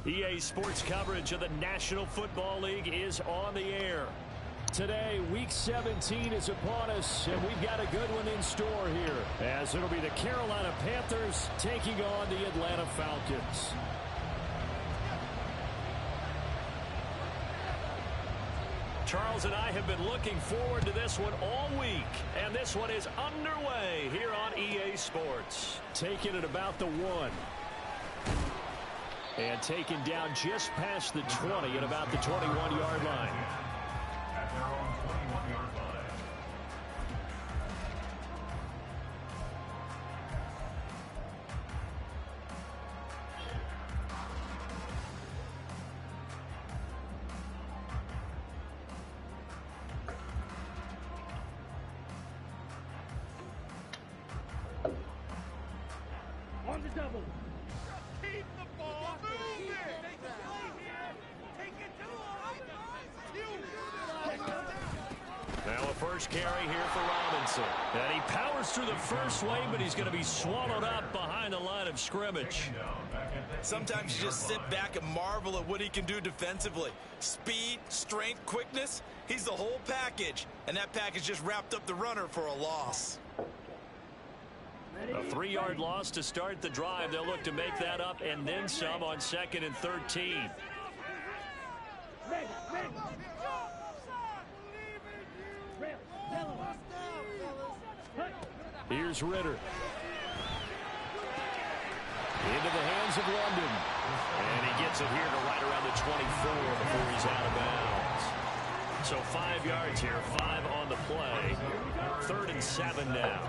EA Sports coverage of the National Football League is on the air. Today, Week 17 is upon us, and we've got a good one in store here, as it'll be the Carolina Panthers taking on the Atlanta Falcons. Charles and I have been looking forward to this one all week, and this one is underway here on EA Sports. Taking it about the 1. And taken down just past the 20 at about the 21-yard line. At their own 21-yard line. On the double. Keep the ball moving. Take it to now a first carry here for Robinson. And he powers through the first lane, but he's going to be swallowed up behind the line of scrimmage. Sometimes you just sit back and marvel at what he can do defensively. Speed, strength, quickness. He's the whole package. And that package just wrapped up the runner for a loss. A 3-yard loss to start the drive. They'll look to make that up and then some on 2nd and 13. Here's Ritter. Into the hands of London. And he gets it here to right around the 24 before he's out of bounds. So 5 yards here, 5 on the play. 3rd and 7 now.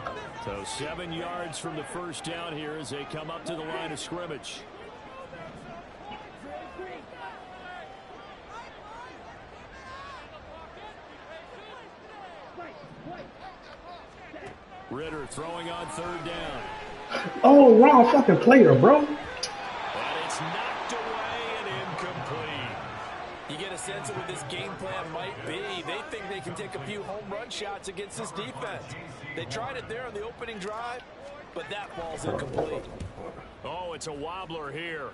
So 7 yards from the first down here as they come up to the line of scrimmage. Ritter throwing on 3rd down. Oh, wrong fucking player, bro. And it's knocked away and incomplete. You get a sense of what this game plan might be. They think they can take a few home run shots against this defense. They tried it there on the opening drive, but that ball's incomplete. Oh, it's a wobbler here.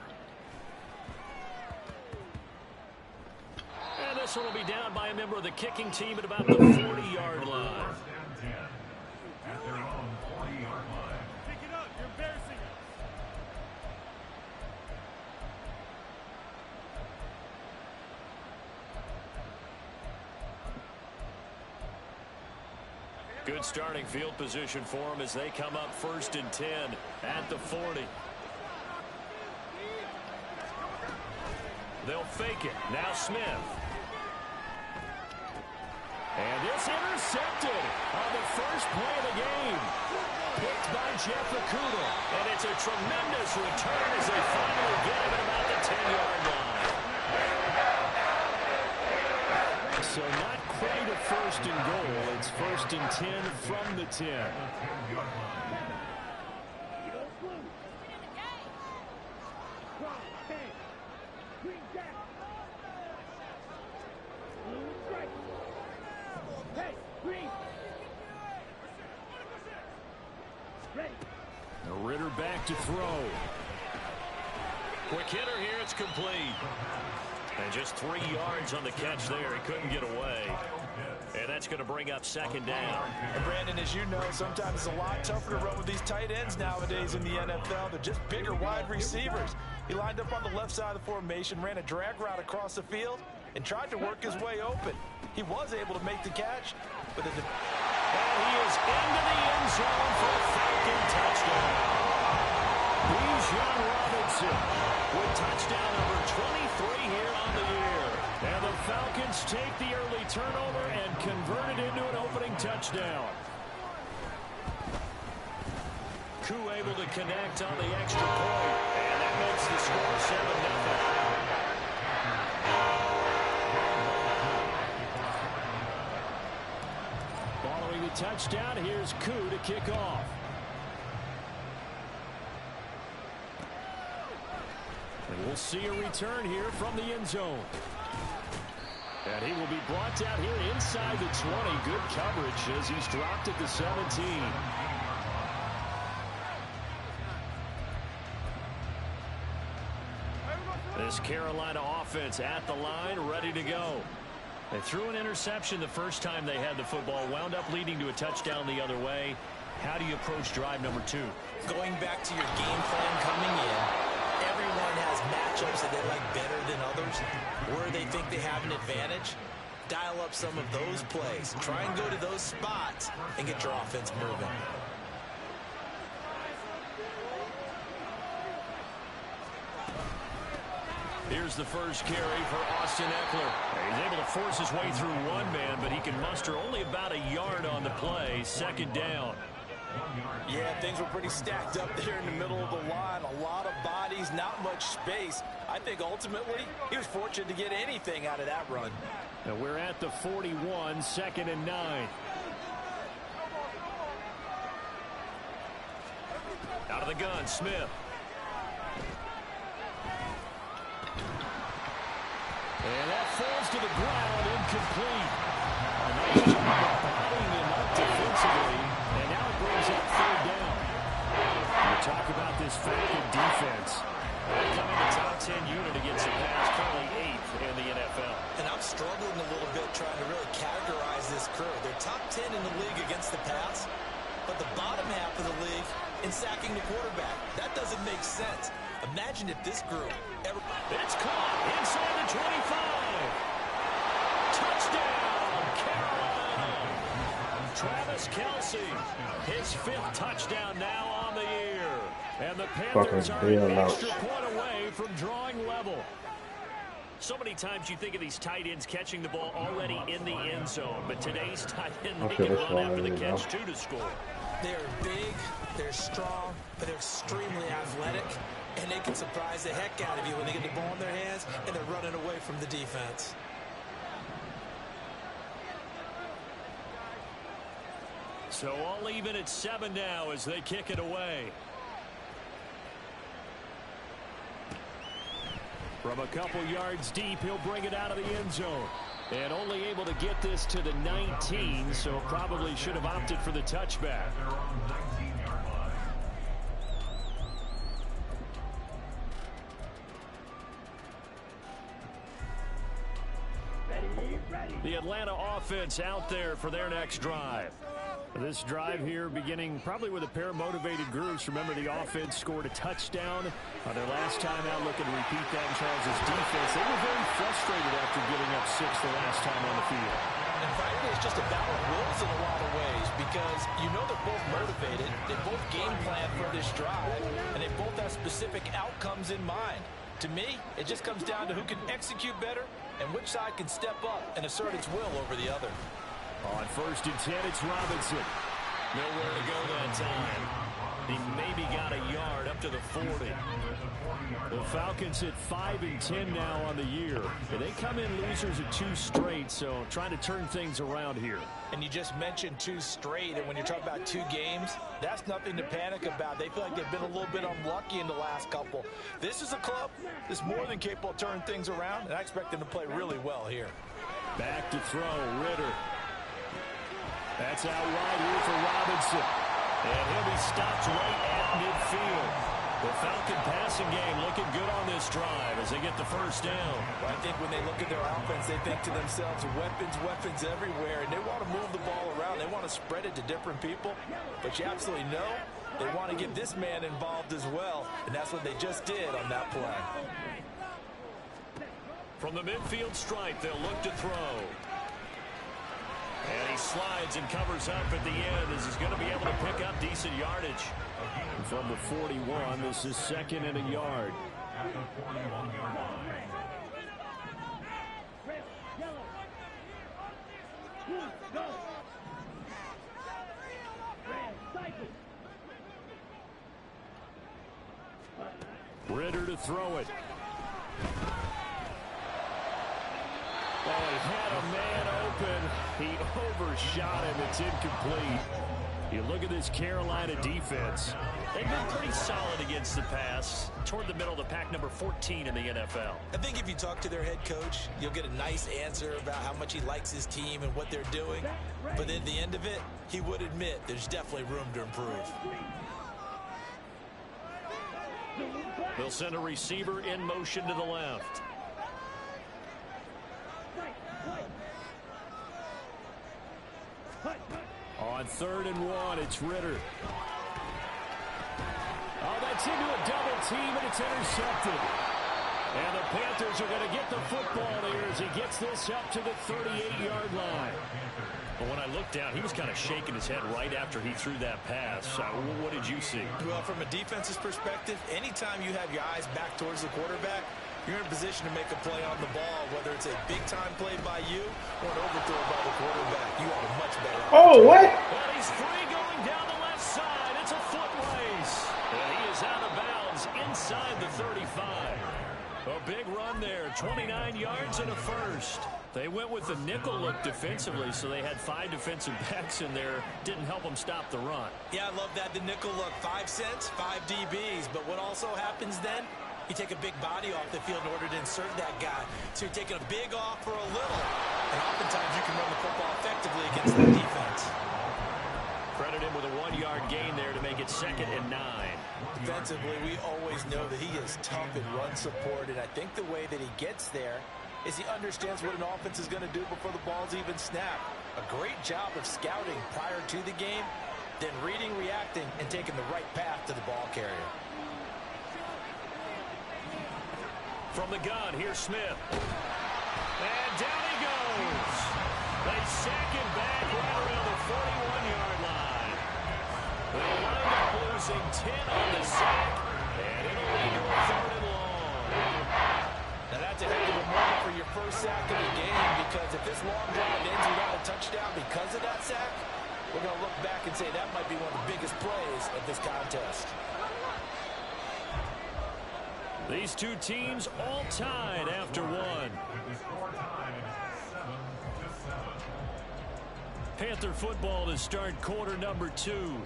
And this one will be down by a member of the kicking team at about the 40-yard line. At their own 40-yard line. Pick it up. You're embarrassing us. Good starting field position for them as they come up 1st and 10 at the 40. They'll fake it. Now Smith. And it's intercepted on the first play of the game. Picked by Jeff Okudah. And it's a tremendous return as they finally get him at about the 10-yard line. So not quite a 1st and goal. It's 1st and 10 from the 10. Ritter back to throw. Quick hitter here. It's complete. And just 3 yards on the catch there. He couldn't get away. And that's going to bring up 2nd down. And Brandon, as you know, sometimes it's a lot tougher to run with these tight ends nowadays in the NFL. They're just bigger wide receivers. He lined up on the left side of the formation, ran a drag route across the field, and tried to work his way open. He was able to make the catch, but and he is into the end zone for a Falcon touchdown. Bijan Robinson with touchdown number 23 here on the year. And the Falcons take the early turnover and convert it into an opening touchdown. Koo able to connect on the extra point. And that makes the score 7-0. Following the touchdown, here's Koo to kick off. And we'll see a return here from the end zone. And he will be brought down here inside the 20. Good coverage as he's dropped at the 17. This Carolina offense at the line, ready to go. They threw an interception the first time they had the football, wound up leading to a touchdown the other way. How do you approach drive number 2? Going back to your game plan coming in, everyone has matchups that they like better than others, where they think they have an advantage. Dial up some of those plays. Try and go to those spots and get your offense moving. Here's the first carry for Austin Eckler. He's able to force his way through one man, but he can muster only about a yard on the play. Second down. Yeah, things were pretty stacked up there in the middle of the line. A lot of bodies, not much space. I think ultimately he was fortunate to get anything out of that run. And we're at the 41, 2nd and 9. Out of the gun, Smith. And that falls to the ground, incomplete. A nice job of bodying him up defensively, and now it brings up 3rd down. You talk about this Falcon defense. They're coming to top 10 unit against the pass, currently 8th in the NFL. And I'm struggling a little bit trying to really categorize this crew. They're top 10 in the league against the pass, but the bottom half of the league in sacking the quarterback. That doesn't make sense. Imagine if this group ever... It's caught inside the 25. Touchdown, Carolina. Travis Kelce, his 5th touchdown now on the year. And the Panthers are an extra point away from drawing level. So many times you think of these tight ends catching the ball already in the end zone, but today's tight end, they can run after the catch too to score. They're big, they're strong, but they're extremely athletic, and they can surprise the heck out of you when they get the ball in their hands and they're running away from the defense. So all even at 7 now as they kick it away. From a couple yards deep, he'll bring it out of the end zone. And only able to get this to the 19, so probably should have opted for the touchback. The Atlanta offense out there for their next drive. This drive here beginning probably with a pair of motivated groups. Remember, the offense scored a touchdown on their last time out. Looking to repeat that in Charles' defense. They were very frustrated after giving up 6 the last time on the field. And frankly, it's just a battle of wills in a lot of ways because you know they're both motivated. They both game plan for this drive, and they both have specific outcomes in mind. To me, it just comes down to who can execute better and which side can step up and assert its will over the other. On 1st and 10, it's Robinson. Nowhere to go that time. He maybe got a yard up to the 40. The Falcons hit 5 and 10 now on the year. And they come in losers of 2 straight, so trying to turn things around here. And you just mentioned 2 straight, and when you're talking about 2 games, that's nothing to panic about. They feel like they've been a little bit unlucky in the last couple. This is a club that's more than capable of turning things around, and I expect them to play really well here. Back to throw, Ritter. That's out wide here for Robinson. And he'll be stopped right at midfield. The Falcon passing game looking good on this drive as they get the first down. Well, I think when they look at their offense, they think to themselves, weapons everywhere, and they want to move the ball around. They want to spread it to different people. But you absolutely know they want to get this man involved as well, and that's what they just did on that play. From the midfield stripe, they'll look to throw. And he slides and covers up at the end as he's going to be able to pick up decent yardage. And from the 41, this is 2nd and a yard. At the 41-yard line. Ritter to throw it. Oh, he had a man open. He overshot him. It's incomplete. You look at this Carolina defense. They've been pretty solid against the pass. Toward the middle of the pack, number 14 in the NFL. I think if you talk to their head coach, you'll get a nice answer about how much he likes his team and what they're doing. But at the end of it, he would admit there's definitely room to improve. They'll send a receiver in motion to the left. On 3rd and 1, it's Ritter. Oh, that's into a double team, and it's intercepted. And the Panthers are going to get the football here as he gets this up to the 38-yard line. But when I looked down, he was kind of shaking his head right after he threw that pass. What did you see? Well, from a defense's perspective, anytime you have your eyes back towards the quarterback, you're in a position to make a play on the ball, whether it's a big-time play by you or an overthrow by the quarterback. You have a much better opportunity. Oh, what? Well, he's free going down the left side. It's a foot race. And he is out of bounds inside the 35. A big run there, 29 yards and a first. They went with the nickel look defensively, so they had 5 defensive backs in there. Didn't help them stop the run. Yeah, I love that, the nickel look. 5 cents, 5 DBs. But what also happens then, you take a big body off the field in order to insert that guy. So you're taking a big off for a little. And oftentimes you can run the football effectively against that defense. Credit him with a 1-yard gain there to make it 2nd and 9. Defensively, we always know that he is tough in run support. And I think the way that he gets there is he understands what an offense is going to do before the ball's even snapped. A great job of scouting prior to the game, then reading, reacting, and taking the right path to the ball carrier. From the gun, here's Smith. And down he goes. They sack him back right around the 41-yard line. They wind up losing 10 on the sack, and it'll lead to a 3rd and long. Now that's a heck of a moment for your first sack of the game, because if this long drive ends without a touchdown because of that sack, we're going to look back and say that might be one of the biggest plays of this contest. These two teams all tied after 1. Panther football to start quarter number 2,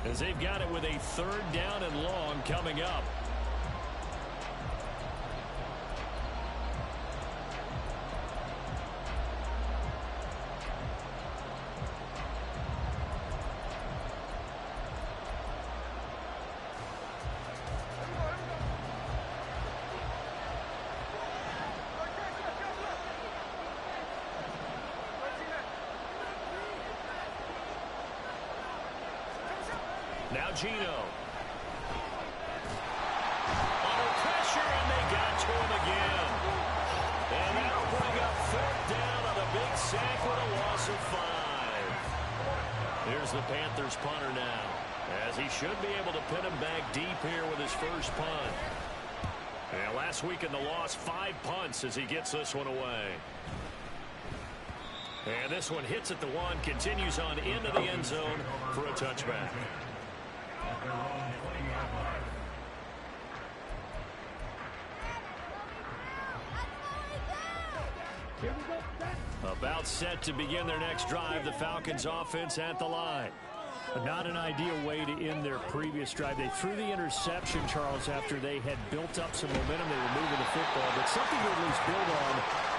as they've got it with a 3rd down and long coming up. Now Gino. Under pressure, and they got to him again. And that'll bring up 4th down on a big sack with a loss of 5. Here's the Panthers punter now, as he should be able to pin him back deep here with his first punt. And last week in the loss, 5 punts as he gets this one away. And this one hits at the 1, continues on into the end zone for a touchback. About set to begin their next drive, the Falcons offense at the line. Not an ideal way to end their previous drive. They threw the interception, Charles, after they had built up some momentum. They were moving the football, but something to at least build on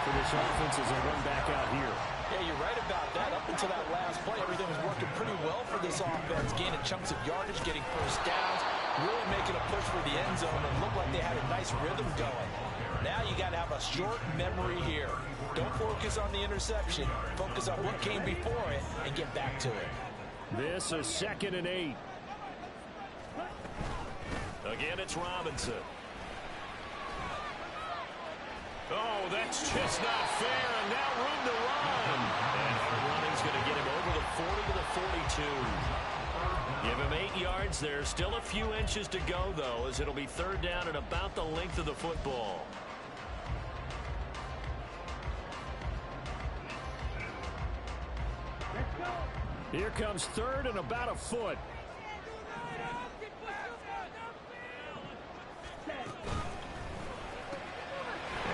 for this offense as they run back out here. Yeah, you're right about that. Up until that last play, everything was working pretty well for this offense, gaining chunks of yardage, getting first downs, really making a push for the end zone, and looked like they had a nice rhythm going. Now you got to have a short memory here. Don't focus on the interception. Focus on what came before it and get back to it. This is 2nd and 8. Again, it's Robinson. Oh, that's just not fair, and now room to run. And hard running's going to get him over the 40 to the 42. Give him 8 yards there. Still a few inches to go, though, as it'll be 3rd down and about the length of the football. Here comes 3rd and about a foot.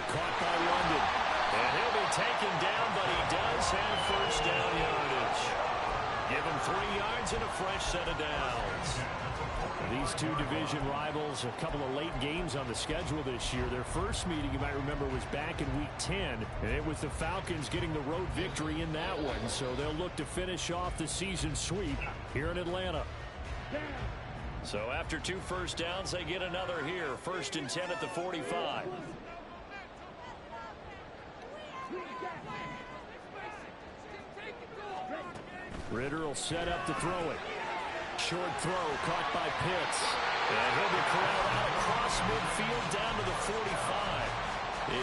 Caught by London. And he'll be taken down, but he does have first down yardage. Give him 3 yards and a fresh set of downs. These two division rivals, a couple of late games on the schedule this year. Their first meeting, you might remember, was back in Week 10. And it was the Falcons getting the road victory in that one. So they'll look to finish off the season sweep here in Atlanta. So after 2 first downs, they get another here. 1st and 10 at the 45. Ritter will set up to throw it. Short throw caught by Pitts. And he'll be corralled out across midfield down to the 45.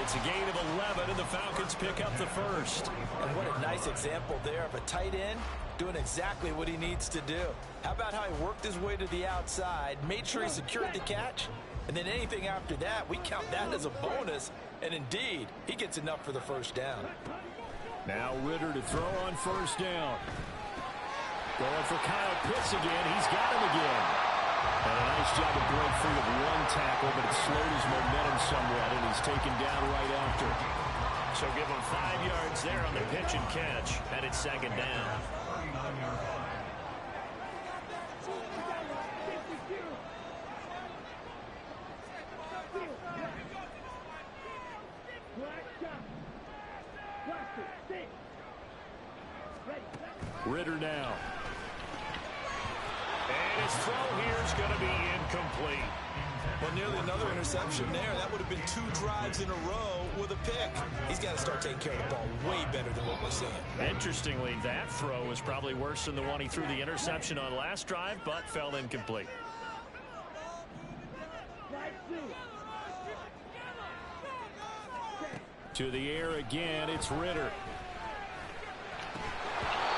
It's a gain of 11, and the Falcons pick up the first. And what a nice example there of a tight end doing exactly what he needs to do. How about how he worked his way to the outside, made sure he secured the catch, and then anything after that, we count that as a bonus. And indeed, he gets enough for the first down. Now Ritter to throw on 1st down. Going for Kyle Pitts again. He's got him again. And a nice job of break free of 1 tackle, but it slowed his momentum somewhat, and he's taken down right after. So give him 5 yards there on the pitch and catch, and it's 2nd down. Ritter now. And his throw here is going to be incomplete. Well, nearly another interception there. That would have been 2 drives in a row with a pick. He's got to start taking care of the ball way better than what we're seeing. Interestingly, that throw was probably worse than the one he threw the interception on last drive, but fell incomplete. To the air again, it's Ritter.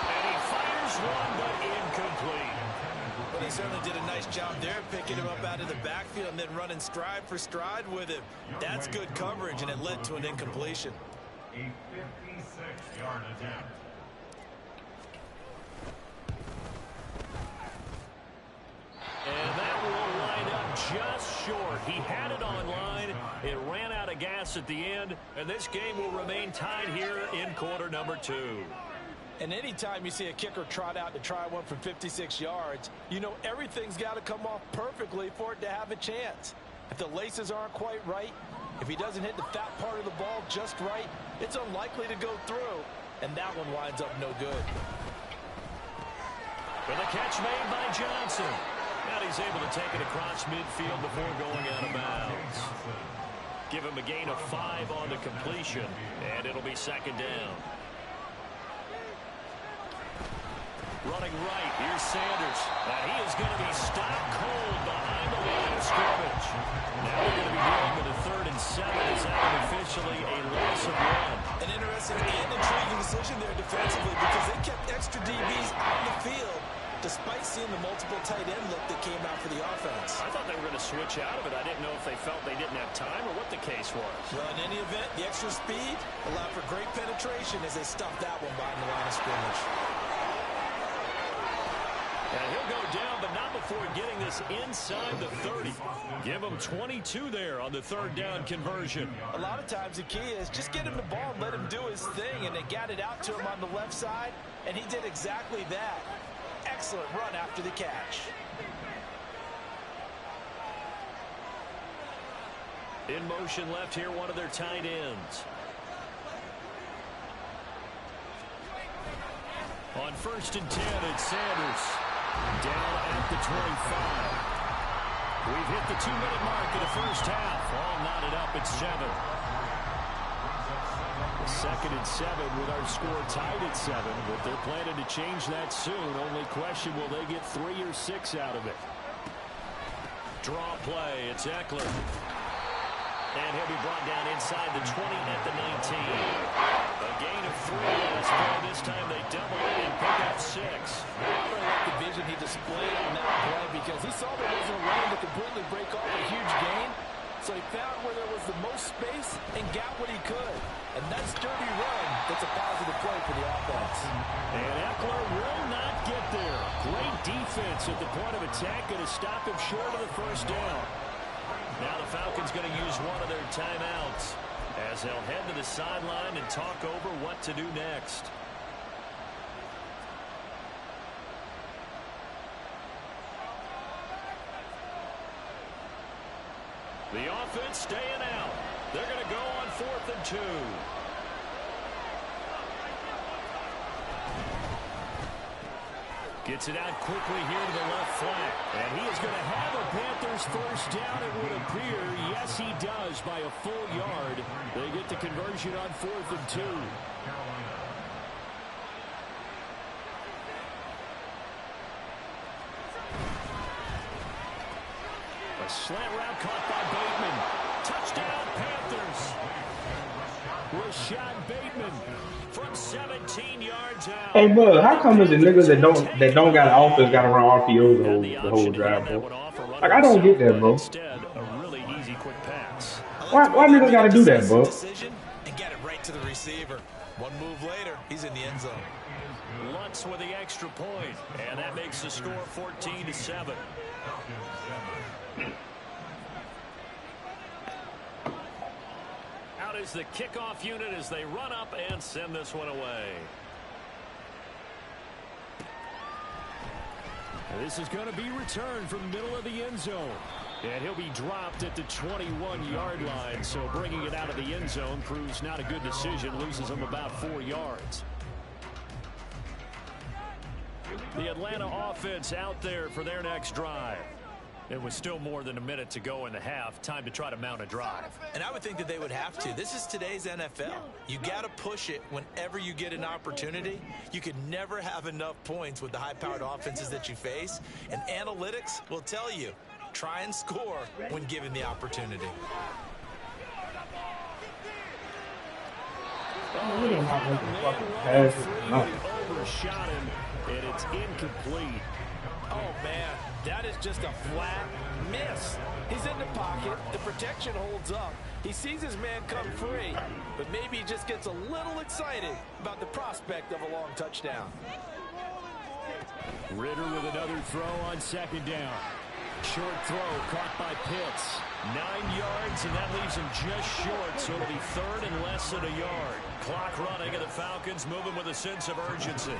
And he fires one, but incomplete. But he certainly did a nice job there, picking him up out of the backfield and then running stride for stride with him. That's good coverage, and it led to an incompletion. A 56-yard attempt. And that will line up just short. He had it on line. It ran out of gas at the end, and this game will remain tied here in quarter number 2. And anytime you see a kicker trot out to try one from 56 yards, you know everything's got to come off perfectly for it to have a chance. If the laces aren't quite right, if he doesn't hit the fat part of the ball just right, it's unlikely to go through, and that one winds up no good. For the catch made by Johnson. Now he's able to take it across midfield before going out of bounds. Give him a gain of 5 on the completion, and it'll be 2nd down. Running right, here's Sanders. And he is going to be stopped cold behind the line of scrimmage. Now we're going to be dealing with a 3rd and 7. Is that officially a loss of 1? An interesting and intriguing decision there defensively because they kept extra DBs on the field despite seeing the multiple tight end look that came out for the offense. I thought they were going to switch out of it. I didn't know if they felt they didn't have time or what the case was. Well, in any event, the extra speed allowed for great penetration as they stuffed that one behind the line of scrimmage. And he'll go down, but not before getting this inside the 30. Give him 22 there on the 3rd down conversion. A lot of times the key is just get him the ball and let him do his thing, and they got it out to him on the left side, and he did exactly that. Excellent run after the catch. In motion left here, one of their tight ends. On 1st and 10, it's Sanders. Down at the 25. We've hit the 2-minute mark of the first half. All knotted up at 7. The 2nd and 7 with our score tied at 7, but they're planning to change that soon. Only question, will they get 3 or 6 out of it? Draw play, it's Eckler. And he'll be brought down inside the 20 at the 19. A gain of 3 last play. This time they double it and pick up 6. I really like the vision he displayed on that play because he saw there wasn't a lane to completely break off a huge gain. So he found where there was the most space and got what he could. And that sturdy run, that's a positive play for the offense. And Eckler will not get there. Great defense at the point of attack, going to stop him short of the first down. Now the Falcons going to use one of their timeouts as they'll head to the sideline and talk over what to do next. The offense staying out. They're going to go on 4th and 2. Gets it out quickly here to the left flank. And he is going to have a Panthers first down, it would appear. Yes, he does, by a full yard. They get the conversion on 4th and 2. A slant route caught by Bateman. Touchdown, Panthers. Rashad Bateman from 17 yards out. Hey, bro, how come is the niggas that don't got an offense got to run RPOs the whole drive, bro? Like, I don't get that, bro. Instead, a really easy quick pass. Why niggas got to do that, bro? And get it right to the receiver. One move later, he's in the end zone. Lutz with the extra point, and that makes the score 14-7. Out is the kickoff unit as they run up and send this one away. This is going to be returned from the middle of the end zone. And he'll be dropped at the 21-yard line, so bringing it out of the end zone proves not a good decision, loses him about 4 yards. The Atlanta offense out there for their next drive. It was still more than a minute to go in the half. Time to try to mount a drive. And I would think that they would have to. This is today's NFL. You got to push it whenever you get an opportunity. You can never have enough points with the high-powered offenses that you face. And analytics will tell you, try and score when given the opportunity. Overshot him, and it's incomplete. Oh, man, that is just a flat miss. He's in the pocket. The protection holds up. He sees his man come free, but maybe he just gets a little excited about the prospect of a long touchdown. Ritter with another throw on 2nd down. Short throw caught by Pitts. 9 yards, and that leaves him just short, so it'll be 3rd and less than a yard. Clock running, and the Falcons moving with a sense of urgency.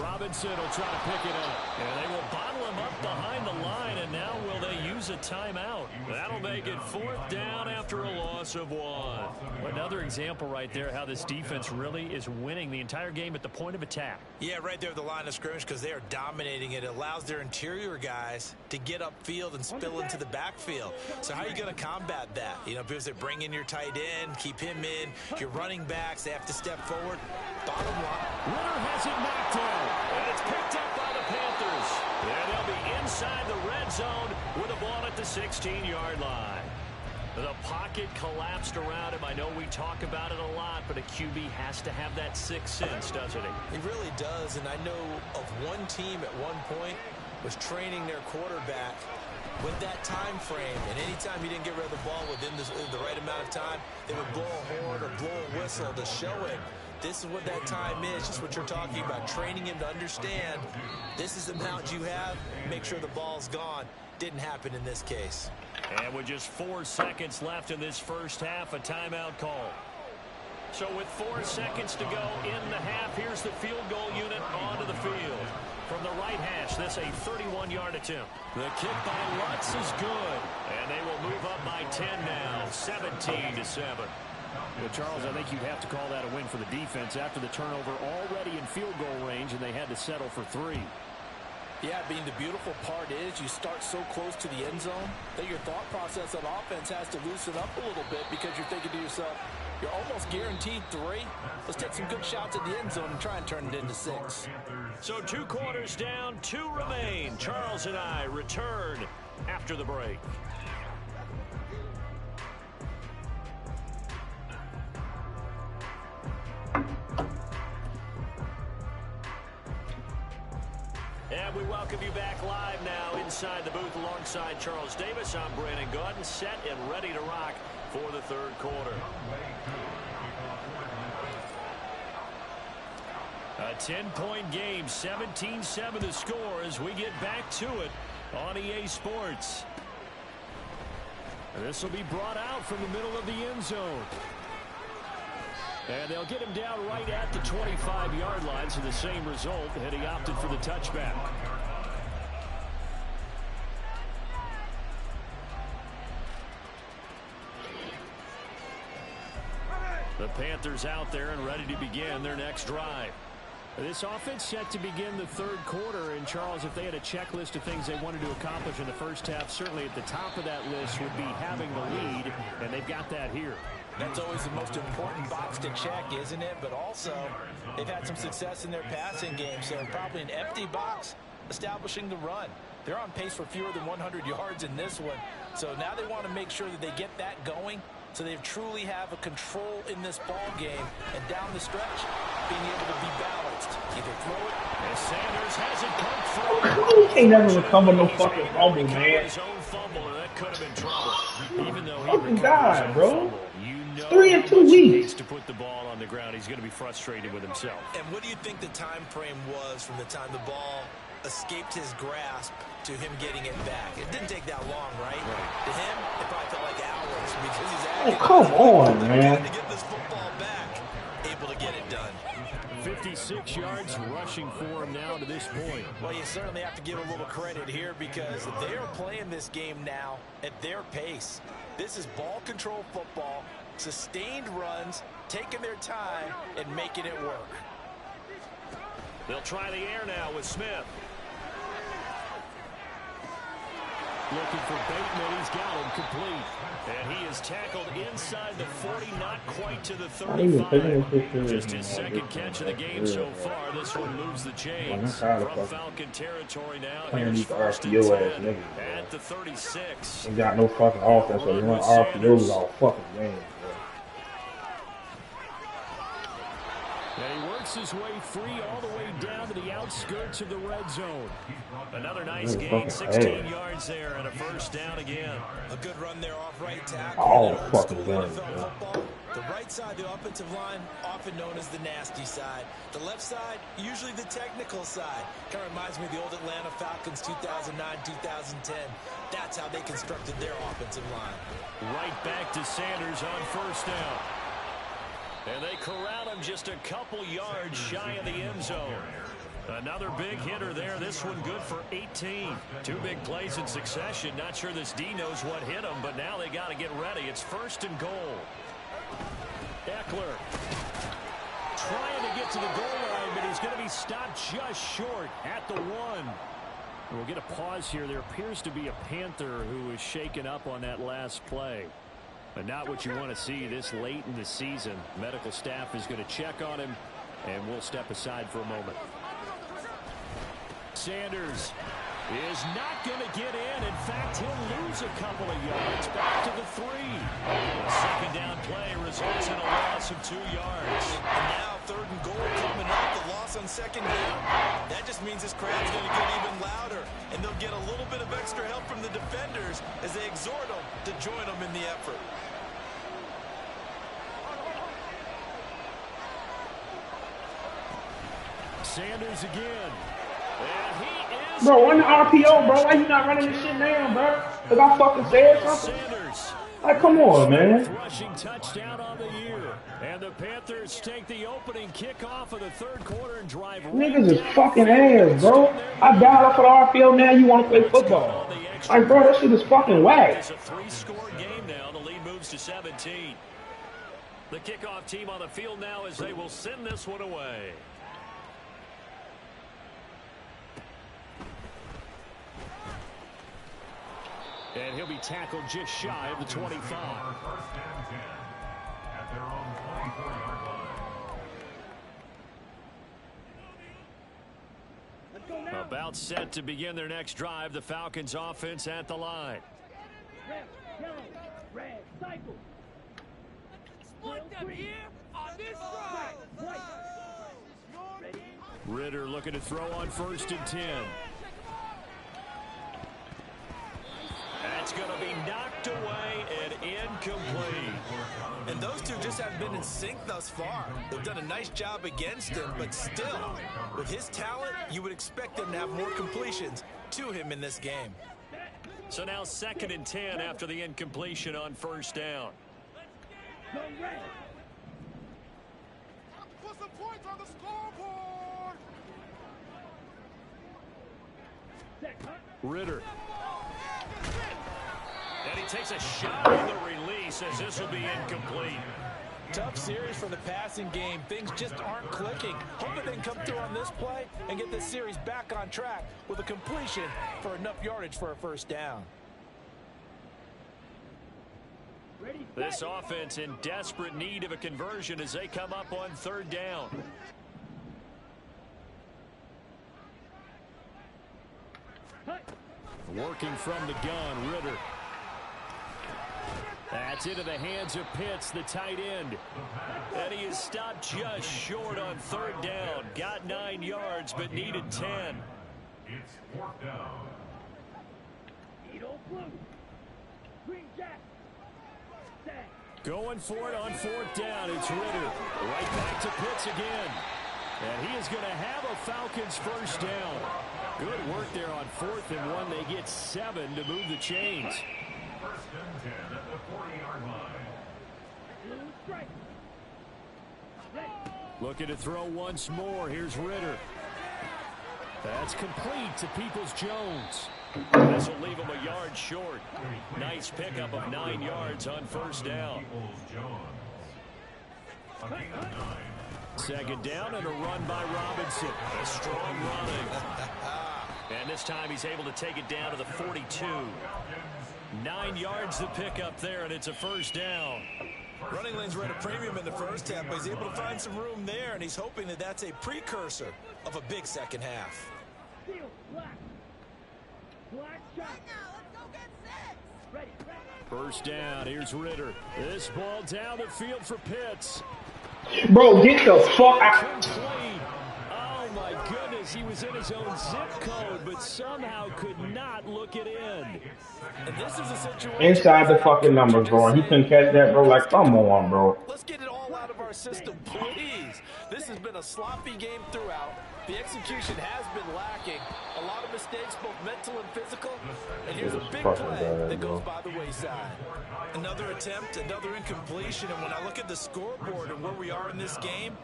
Robinson will try to pick it up, and they will bottle him up behind the line, and now will they use a timeout? That'll make it 4th down after a loss of 1. Another example right there how this defense really is winning the entire game at the point of attack. Yeah, right there at the line of scrimmage because they are dominating it. It allows their interior guys to get upfield and spill into the backfield. So how are you going to combat that? You know, because they bring in your tight end, keep him in, your running backs, they have to step forward. Bottom line. Ritter has it knocked down, and it's picked up by the Panthers. And they'll be inside the red zone with the ball at the 16-yard line. The pocket collapsed around him. I know we talk about it a lot, but a QB has to have that sixth sense, doesn't he? He really does, and I know of one team at one point was training their quarterback with that time frame, and anytime he didn't get rid of the ball within the right amount of time, they would blow a horn or blow a whistle to show him this is what that time is, just what you're talking about, training him to understand this is the amount you have, make sure the ball's gone. Didn't happen in this case. And with just 4 seconds left in this first half, a timeout call. So with 4 seconds to go in the half, here's the field goal unit onto the field. From the right hash, this a 31-yard attempt. The kick by Lutz is good. And they will move up by 10 now, 17-7. Well, Charles, I think you'd have to call that a win for the defense after the turnover already in field goal range, and they had to settle for 3. Yeah, I mean, the beautiful part is you start so close to the end zone that your thought process on offense has to loosen up a little bit because you're thinking to yourself, you're almost guaranteed 3. Let's take some good shots at the end zone and try and turn it into 6. So 2 quarters down, 2 remain. Charles and I return after the break. And we welcome you back live now inside the booth alongside Charles Davis. I'm Brandon Gaudin, set and ready to rock for the 3rd quarter. A 10-point game, 17-7 the score as we get back to it on EA Sports. And this will be brought out from the middle of the end zone. And they'll get him down right at the 25-yard line, so the same result, and he opted for the touchback. The Panthers out there and ready to begin their next drive. This offense set to begin the third quarter. And, Charles, if they had a checklist of things they wanted to accomplish in the first half, certainly at the top of that list would be having the lead, and they've got that here. That's always the most important box to check, isn't it? But also, they've had some success in their passing game, so probably an empty box establishing the run. They're on pace for fewer than 100 yards in this one, so now they want to make sure that they get that going so they truly have a control in this ball game, and down the stretch, being able to be balanced. Either throw it. And Sanders has it come through. You can't never recover no fucking fumble, man. His own fumble, and that could have been trouble. Even though he Fucking recovered God, his own bro. fumble, you know 3 in 2 how much he weeks. needs to put the ball on the ground. He's going to be frustrated with himself. And what do you think the time frame was from the time the ball escaped his grasp to him getting it back? It didn't take that long, right? To him, it probably felt like hours because he's Oh, come on, man. to get this football back, able to get it done. 56 yards rushing for him now to this point. Well, you certainly have to give a little credit here because they are playing this game now at their pace. This is ball control football, sustained runs, taking their time, and making it work. They'll try the air now with Smith. Looking for Bateman. He's got him complete. And he is tackled inside the 40, not quite to the 35. Just his second catch of the game so far. This one moves the chains. From Falcon territory now. Here's first and 10 at the 36. Ain't got no fucking offense, so you run RPOs all fucking game, bro. And he works his way free all the way down to the outskirts of the red zone. Another nice gain, 16 yards there, and a first down again. A good run there off right tackle. All fucking game, bro. The right side, the offensive line, often known as the nasty side. The left side, usually the technical side. Kind of reminds me of the old Atlanta Falcons 2009, 2010. That's how they constructed their offensive line. Right back to Sanders on first down. And they corral him just a couple yards shy of the end zone. Another big hitter there. This one good for 18. Two big plays in succession. Not sure this D knows what hit him, but now they got to get ready. It's first and goal. Eckler trying to get to the goal line, but he's going to be stopped just short at the 1. We'll get a pause here. There appears to be a Panther who is shaken up on that last play. But not what you want to see this late in the season. Medical staff is going to check on him, and we'll step aside for a moment. Sanders is not going to get in. In fact, he'll lose a couple of yards. Back to the 3. A second down play results in a loss of 2 yards. And now third and goal coming up. The loss on second down. That just means this crowd's going to get even louder. And they'll get a little bit of extra help from the defenders as they exhort them to join them in the effort. Sanders again. And he is... Bro, run the RPO, bro. Why you not running this shit now, bro? Because I fucking said something? Sanders. Like, come on, man. Rushing touchdown on the year. And the Panthers take the opening kickoff of the third quarter and drive Niggas is fucking ass, bro. I dialed up for the RPO, now you want to play football. Like, bro, that shit is fucking whack. It's a 3-score game now. The lead moves to 17. The kickoff team on the field now as they will send this one away. And he'll be tackled just shy of the 25. First and 10 at their own 24-yard line. About set to begin their next drive. The Falcons offense at the line. Red, cycle. Split them here on this drive. Ritter looking to throw on first and 10. That's going to be knocked away and incomplete. And those two just haven't been in sync thus far. They've done a nice job against him, but still, with his talent, you would expect them to have more completions to him in this game. So now second and 10 after the incompletion on first down. Put some points on the scoreboard. Ritter. And he takes a shot on the release as this will be incomplete. Tough series for the passing game. Things just aren't clicking. Hoping they can come through on this play and get this series back on track with a completion for enough yardage for a first down. This offense in desperate need of a conversion as they come up on third down. Working from the gun, Ritter. That's into the hands of Pitts, the tight end. And he is stopped just short on third down. Got 9 yards, but needed 10. It's fourth down. Going for it on fourth down. It's Ritter. Right back to Pitts again. And he is going to have a Falcons first down. Good work there on 4th and 1. They get 7 to move the chains. First and 10 at the 40-yard line. Looking to throw once more. Here's Ritter. That's complete to Peoples-Jones. This will leave him a yard short. Nice pickup of 9 yards on first down. Second down and a run by Robinson. A strong running. And this time he's able to take it down to the 42. 9 yards to pick up there, and it's a first down. Running lanes were at a premium in the first half, but he's able to find some room there, and he's hoping that that's a precursor of a big second half. First down, here's Ritter. This ball down the field for Pitts. Bro, get the fuck out. Complete. Oh my goodness, he was in his own zip code, but somehow could not look it in. And this is a situation Inside the fucking numbers, bro. He couldn't catch that, bro. Like, come on, bro. Let's get it all out of our system, please. This has been a sloppy game throughout. The execution has been lacking. A lot of mistakes, both mental and physical. And here's a big play that goes by the wayside. Another attempt, another incompletion. And when I look at the scoreboard and where we are in this game,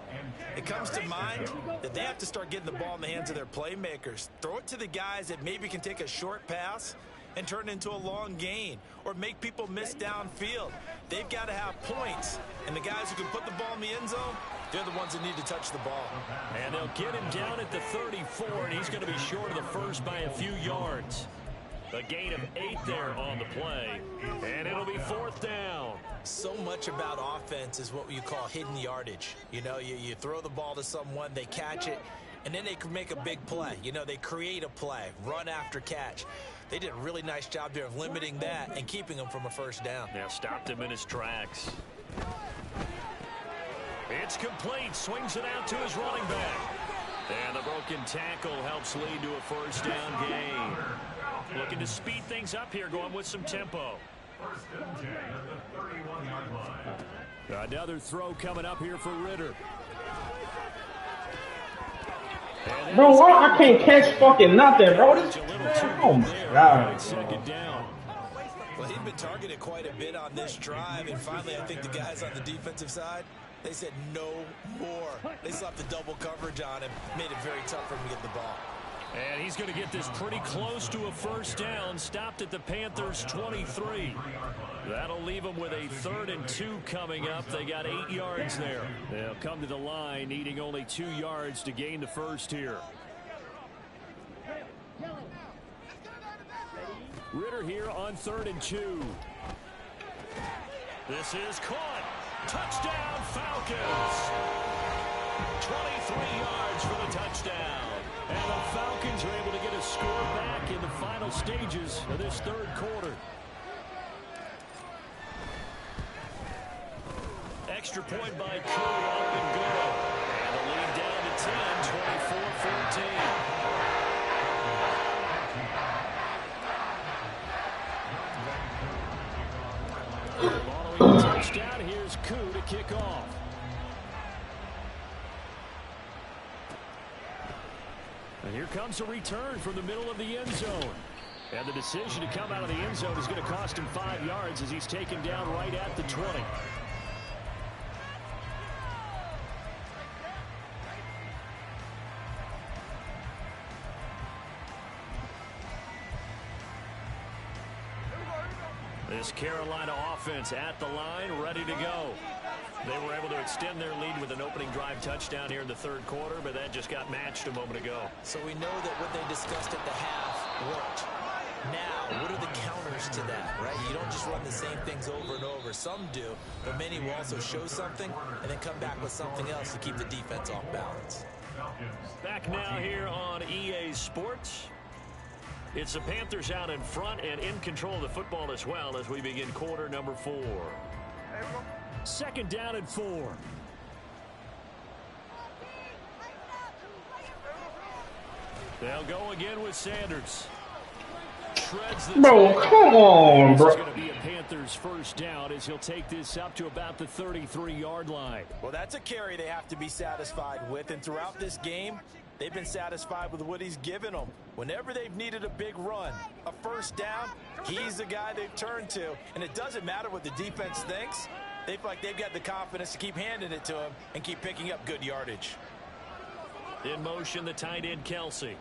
it comes to mind that they have to start getting the ball in the hands of their playmakers. Throw it to the guys that maybe can take a short pass and turn it into a long gain or make people miss downfield. They've got to have points. And the guys who can put the ball in the end zone, they're the ones that need to touch the ball. And they'll get him down at the 34, and he's going to be short of the first by a few yards. A gain of 8 there on the play, and it'll be fourth down. So much about offense is what you call hidden yardage. You know, you throw the ball to someone, they catch it, and then they can make a big play. You know, they create a play, run after catch. They did a really nice job there of limiting that and keeping him from a first down. Now stopped him in his tracks. It's complete. Swings it out to his running back. And the broken tackle helps lead to a first down gain. Looking to speed things up here, going with some tempo. First and 10 at the 31-yard line. Another throw coming up here for Ritter. Bro, why I can't catch fucking nothing, bro? This, oh my God. Second down. Well, he'd been targeted quite a bit on this drive, and finally I think the guys on the defensive side, they said no more. They slapped the double coverage on him, made it very tough for him to get the ball. And he's going to get this pretty close to a first down, stopped at the Panthers' 23. That'll leave them with a 3rd and 2 coming up. They got 8 yards there. They'll come to the line, needing only 2 yards to gain the first here. Ritter here on 3rd and 2. This is caught. Touchdown, Falcons. 23 yards for the touchdown. And the Falcons are able to get a score back in the final stages of this 3rd quarter. Extra point by Curry, up and good. And the lead down to 10, 24-14. Following the touchdown, here's Koo to kick off. And here comes a return from the middle of the end zone. And the decision to come out of the end zone is going to cost him 5 yards as he's taken down right at the 20. This Carolina offense at the line, ready to go. They were able to extend their lead with an opening drive touchdown here in the third quarter, but that just got matched a moment ago. So we know that what they discussed at the half worked. Now, what are the counters to that, right? You don't just run the same things over and over. Some do, but many will also show something and then come back with something else to keep the defense off balance. Back now here on EA Sports. It's the Panthers out in front and in control of the football as well as we begin quarter number 4. Second down and 4. They'll go again with Sanders. Bro, come on, bro. It's going to be a Panthers first down as he'll take this up to about the 33-yard line. Well, that's a carry they have to be satisfied with, and throughout this game, they've been satisfied with what he's given them. Whenever they've needed a big run, a first down, he's the guy they've turned to, and it doesn't matter what the defense thinks. They feel like they've got the confidence to keep handing it to him and keep picking up good yardage. In motion, the tight end, Kelsey.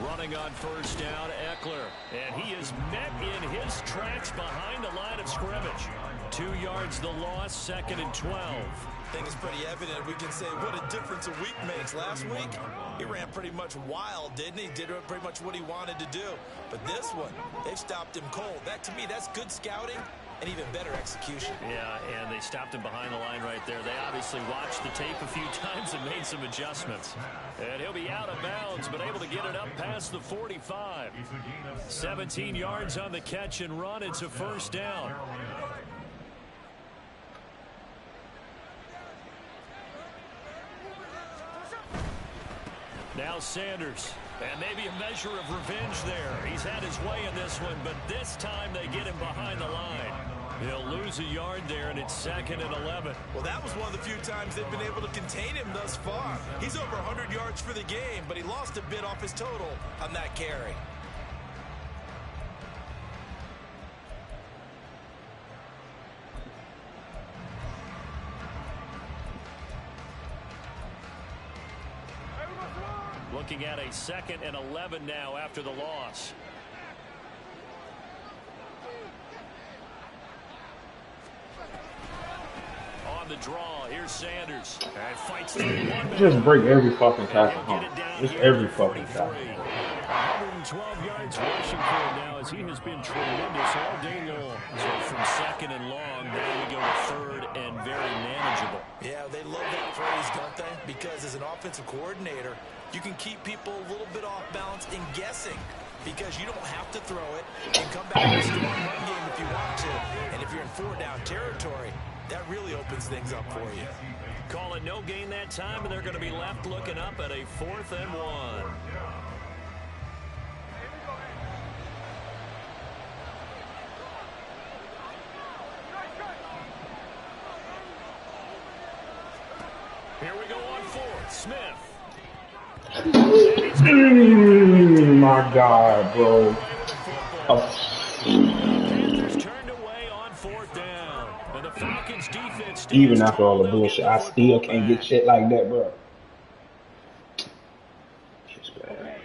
Running on first down, Eckler. And he is met in his tracks behind the line of scrimmage. 2 yards the loss, second and 12. I think it's pretty evident. We can say what a difference a week makes. Last week, he ran pretty much wild, didn't he? Did pretty much what he wanted to do. But this one, they've stopped him cold. That, to me, that's good scouting and even better execution. Yeah, and they stopped him behind the line right there. They obviously watched the tape a few times and made some adjustments. And he'll be out of bounds, but able to get it up past the 45. 17 yards on the catch and run. It's a first down. Now Sanders. And maybe a measure of revenge there. He's had his way in this one, but this time they get him behind the line. He'll lose a yard there, and it's second and 11. Well, that was one of the few times they've been able to contain him thus far. He's over 100 yards for the game, but he lost a bit off his total on that carry. Looking at a second and 11 now after the loss. On the draw, here's Sanders. And fights through one. Just break every fucking tackle, huh? Just every fucking tackle. 112 yards rushing for him now as he has been tremendous all day long. So from second and long, now we go to third and very manageable. Yeah, they love that phrase, don't they? Because as an offensive coordinator, you can keep people a little bit off balance in guessing because you don't have to throw it and come back with a strong run game if you want to. And if you're in 4-down territory, that really opens things up for you. Call it no gain that time, and they're going to be left looking up at a 4th and 1. Here we go on 4th. Smith. My God, bro. Panthers turned away on 4th down. And the Falcons defense Even after all the bullshit, I still can't get shit like that, bro. It's bad.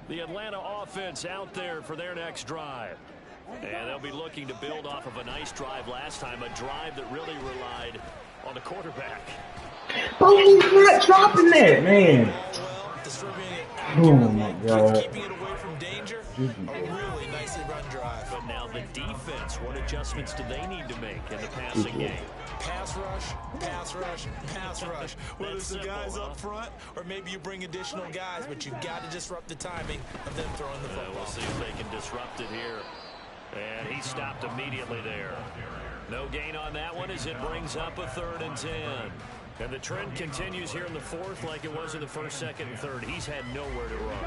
The Atlanta offense out there for their next drive. And they'll be looking to build off of a nice drive last time, a drive that really relied on the quarterback. Bro, he's not dropping that, man. Well, distributing it Oh my God. keeping it away from danger, a really nicely run drive. But now the defense, what adjustments do they need to make in the passing game? Pass rush, pass rush, pass rush. Whether it's the That's guys simple, up front or maybe you bring additional guys, but you've got to disrupt the timing of them throwing the football. We'll see if they can disrupt it here. And he stopped immediately there. No gain on that one as it brings up a 3rd and 10. And the trend continues here in the 4th like it was in the 1st, 2nd, and 3rd. He's had nowhere to run.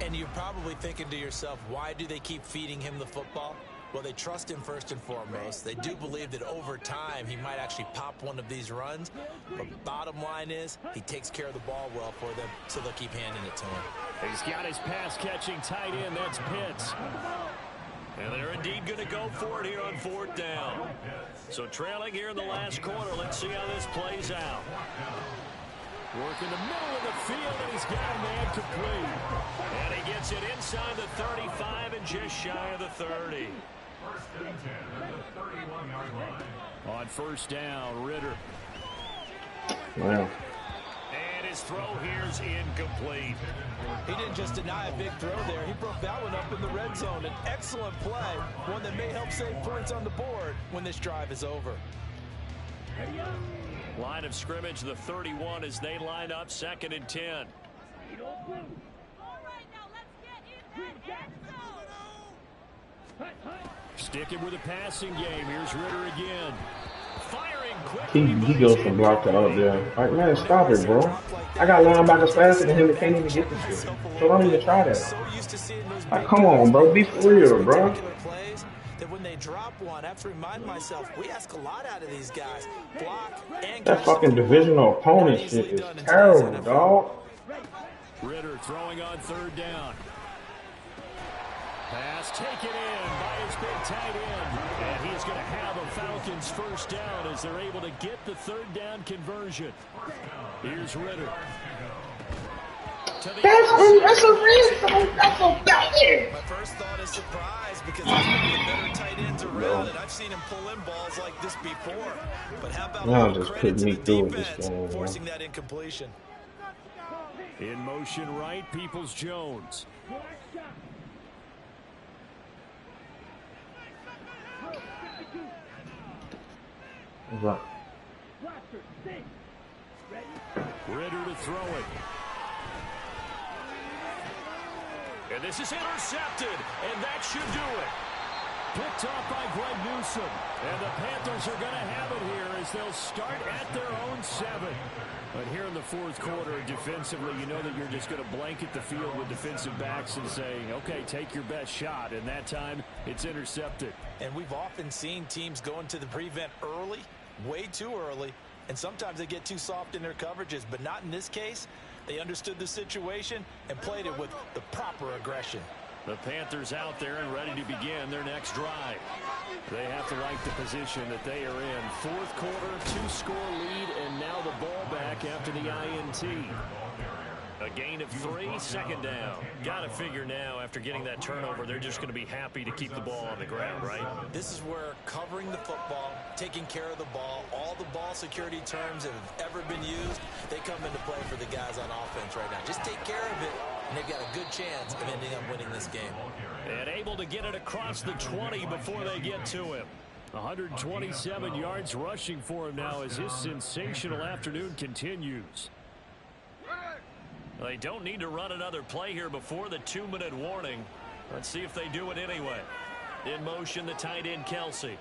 And you're probably thinking to yourself, why do they keep feeding him the football? Well, they trust him first and foremost. They do believe that over time he might actually pop one of these runs. But bottom line is he takes care of the ball well for them, so they'll keep handing it to him. He's got his pass-catching tight end. That's Pitts. And they're indeed going to go for it here on 4th down. So trailing here in the last quarter. Let's see how this plays out. Work in the middle of the field, and he's got a man complete. And he gets it inside the 35 and just shy of the 30. First and 10 at the 31-yard line. On first down, Ritter. Wow. And his throw here's incomplete. He didn't just deny a big throw there. He broke that one up in the red zone. An excellent play, one that may help save points on the board when this drive is over. Line of scrimmage, the 31 as they line up, 2nd and 10. All right, now let's get in that end zone. Sticking with the passing game. Here's Ritter again. Firing He quickly. goes from block to up there. Like, man, stop it, bro. I got linebackers faster than him that can't even get this shit. So don't even try that. Like, come on, bro. Be for real, bro. That when they drop one, I have to remind myself, we ask a lot out of these guys. Block and That fucking divisional opponent shit is terrible, dog. Ritter throwing on 3rd down. Pass taken in by his big tight end. And he's going to have a Falcons first down as they're able to get the 3rd down conversion. Here's Ritter. That's a red zone. That's a bad. My first thought is surprise because he's one of the better tight ends around, and I've seen him pull in balls like this before. But how about Y'all a little just credit put to me the through this defense game, forcing that incompletion. In motion right, Peoples-Jones. What's up? Ritter to throw it. And this is intercepted, and that should do it. Picked off by Greg Newsome. And the Panthers are going to have it here as they'll start at their own 7. But here in the 4th quarter, defensively, you know that you're just going to blanket the field with defensive backs and saying, okay, take your best shot. And that time, it's intercepted. And we've often seen teams go into the prevent early, way too early, and sometimes they get too soft in their coverages, but not in this case. They understood the situation and played it with the proper aggression. The Panthers out there and ready to begin their next drive. They have to like the position that they are in. 4th quarter, 2-score lead, and now the ball back after the INT. A gain of 3, 2nd down. Got to figure now, after getting that turnover, they're just going to be happy to keep the ball on the ground, right? This is where covering the football, taking care of the ball, all the ball security terms that have ever been used, they come into play for the guys on offense right now. Just take care of it, and they've got a good chance of ending up winning this game. And able to get it across the 20 before they get to him. 127 yards rushing for him now as his sensational afternoon continues. They don't need to run another play here before the 2-minute warning. Let's see if they do it anyway. In motion, the tight end, Kelsey.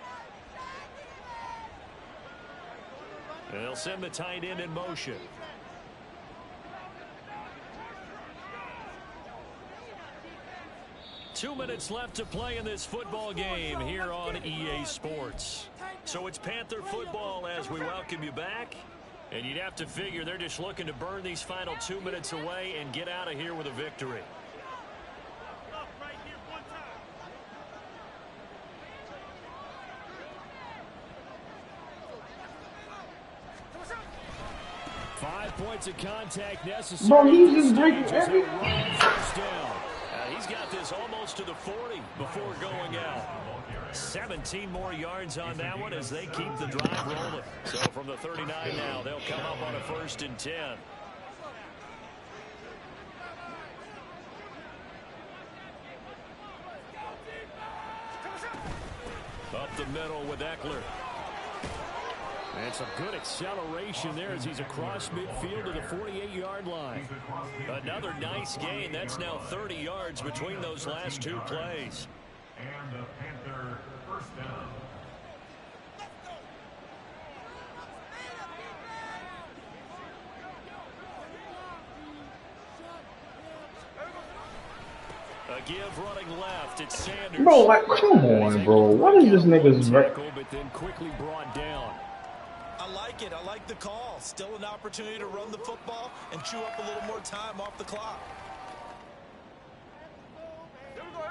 And they'll send the tight end in motion. Two minutes left to play in this football game here on EA Sports. So it's Panther football as we welcome you back. And you'd have to figure they're just looking to burn these final 2 minutes away and get out of here with a victory. Five points of contact necessary. Bro, he's just breaking every. First down. He's got this almost to the 40 before going out. 17 more yards on that one as they keep the drive rolling. So from the 39 now, they'll come up on a 1st and 10. Up the middle with Eckler. And some good acceleration there as he's across midfield to the 48-yard line. Another nice gain. That's now 30 yards between those last 2 plays. And the Panther first down. A give running left. It's Sanders. Bro, like, come on, bro. What is this nigga's tackle, but then quickly brought down. I like it. I like the call. Still an opportunity to run the football and chew up a little more time off the clock.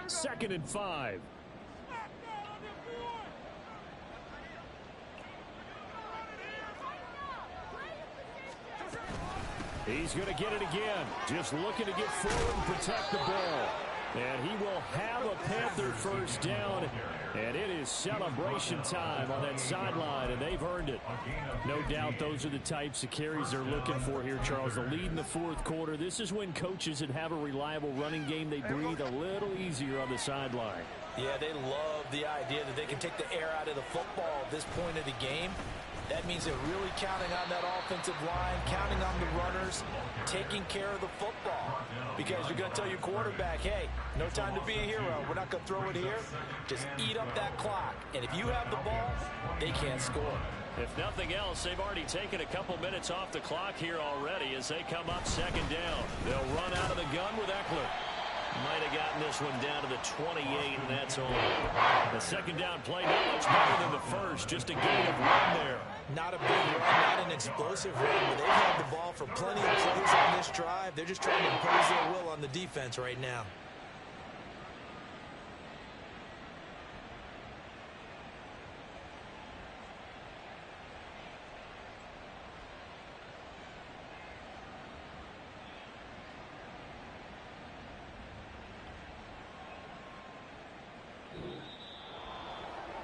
2nd and 5. He's going to get it again. Just looking to get forward and protect the ball. And he will have a Panther first down. And it is celebration time on that sideline, and they've earned it. No doubt those are the types of carries they're looking for here, Charles. The lead in the fourth quarter. This is when coaches that have a reliable running game, they breathe a little easier on the sideline. Yeah, they love the idea that they can take the air out of the football at this point of the game. That means they're really counting on that offensive line, counting on the runners, taking care of the football. Because you're going to tell your quarterback, hey, no time to be a hero. We're not going to throw it here. Just eat up that clock. And if you have the ball, they can't score. If nothing else, they've already taken a couple minutes off the clock here already as they come up second down. They'll run out of the gun with Eckler. Might have gotten this one down to the 28, and that's all. The second down play not much better than the first. Just a gain of one there. Not a big run, not an explosive run, but they've had the ball for plenty of plays on this drive. They're just trying to impose their will on the defense right now.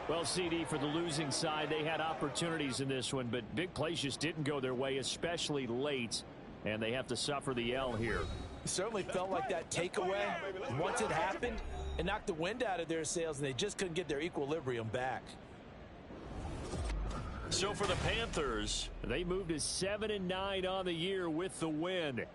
Well, CD, for the losing side, they had opportunities in this one, but big plays just didn't go their way, especially late, and they have to suffer the L here. It certainly felt like that takeaway, once it happened, it knocked the wind out of their sails, and they just couldn't get their equilibrium back. So for the Panthers, they moved to 7-9 on the year with the win.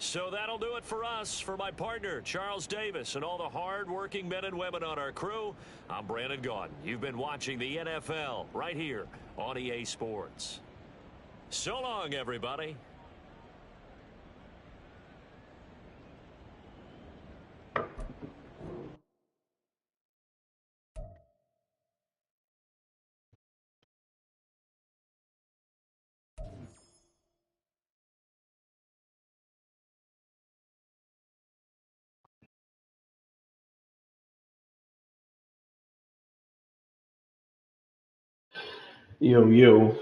So that'll do it for us. For my partner, Charles Davis, and all the hard-working men and women on our crew, I'm Brandon Gaudin. You've been watching the NFL right here on EA Sports. So long, everybody. Yo, yo.